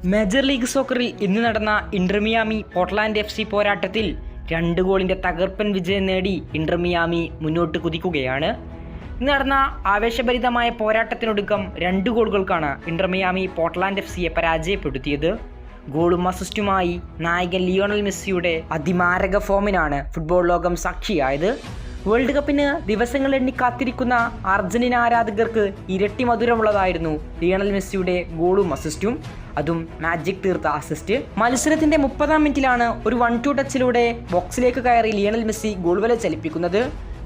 Major league സോക്കറിൽ ഇന്ന് നടന്ന Inter Miami Portland FC പോരാട്ടത്തിൽ 2 ഗോളിന്റെ തകർപ്പൻ വിജയം നേടി ഇന്റർ മിയാമി മുന്നോട്ട് കുതിക്കുകയാണ്. ഇന്ന് നടന്ന ആവേശഭരിതമായ പോരാട്ടത്തിനൊടുക്കം 2 ഗോളുകൾക്കാണ് ഇന്റർ മിയാമി പോർട്ട്ലാൻഡ് FCയെ പരാജയപ്പെടുത്തിയത്. ഗോളും അസിസ്റ്റുമായി നായകൻ ലിയോണൽ മെസ്സിയുടെ അതിമാരക ഫോമിനാണ് ഫുട്ബോൾ ലോകം സാക്ഷിയായത്. വേൾഡ് കപ്പിന് ദിവസങ്ങൾ എണ്ണി കാത്തിരിക്കുന്ന അർജന്റീന ആരാധകർക്ക് ഇരട്ടി മധുരമുള്ളതായിരുന്നു ലിയോണൽ മെസ്സിയുടെ ഗോളും അസിസ്റ്റും, അതും മാജിക് തീർത്ത അസിസ്റ്റ്. മത്സരത്തിന്റെ 30-ാം മിനിറ്റിലാണ് ഒരു 1-2 ടച്ചിലൂടെ ബോക്സിലേക്ക് കയറി ലിയോണൽ മെസ്സി ഗോൾ വല ചലിപ്പിക്കുന്നത്.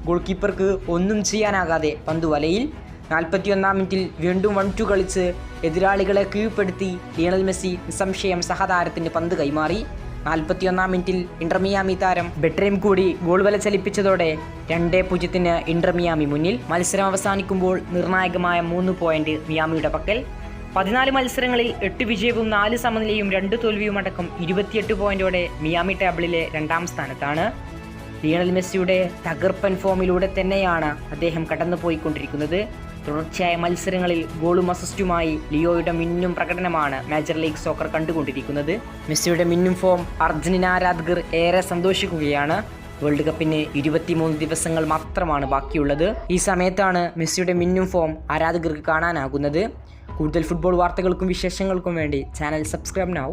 ഗോൾ കീപ്പർക്ക് ഒന്നും ചെയ്യാനാകാതെ പന്ത് വലയിൽ. 41-ാം മിനിറ്റിൽ വീണ്ടും 1-2 കളിച്ച് എതിരാളികളെ കീഴ്പ്പെടുത്തി ലിയോണൽ മെസ്സി നിസ്സംശയം സഹതാരത്തിന് പന്ത് കൈമാറി. 41-ാം മിനിറ്റിൽ ഇന്റർ മിയാമി താരം ബെട്രേം കൂടി ഗോൾ വല ചലിപ്പിച്ചതോടെ 2-0 ഇന്റർ മിയാമി മുന്നിൽ. മത്സരം അവസാനിക്കുമ്പോൾ നിർണായകമായ 3 പോയിന്റ് മിയാമിയുടെ പക്കൽ. 14 മത്സരങ്ങളിൽ 8 വിജയവും 4 സമനിലയും 2 തോൽവിയും അടക്കം 28 പോയിന്റോടെ മിയാമി ടേബിളിലെ 2-ാം സ്ഥാനത്താണ്. ലിയോണൽ മെസ്സിയുടെ തകർപ്പൻ ഫോമിലൂടെ തന്നെയാണ് അദ്ദേഹം കടന്നുപോയിക്കൊണ്ടിരിക്കുന്നത്. തുടർച്ചയായ മത്സരങ്ങളിൽ ഗോളും അസിസ്റ്റുമായി ലിയോയുടെ മിന്നും പ്രകടനമാണ് മേജർ ലീഗ് സോക്കർ കണ്ടുകൊണ്ടിരിക്കുന്നത്. മെസ്സിയുടെ മിന്നും ഫോം അർജന്റീന ആരാധകർ ഏറെ സന്തോഷിക്കുകയാണ്. വേൾഡ് കപ്പിന് 23 ദിവസങ്ങൾ മാത്രമാണ് ബാക്കിയുള്ളത്. ഈ സമയത്താണ് മെസ്സിയുടെ മിന്നും ഫോം ആരാധകർക്ക് കാണാനാകുന്നത്. കൂടുതൽ ഫുട്ബോൾ വാർത്തകൾക്കും വിശേഷങ്ങൾക്കും വേണ്ടി ചാനൽ സബ്സ്ക്രൈബ് നൗ.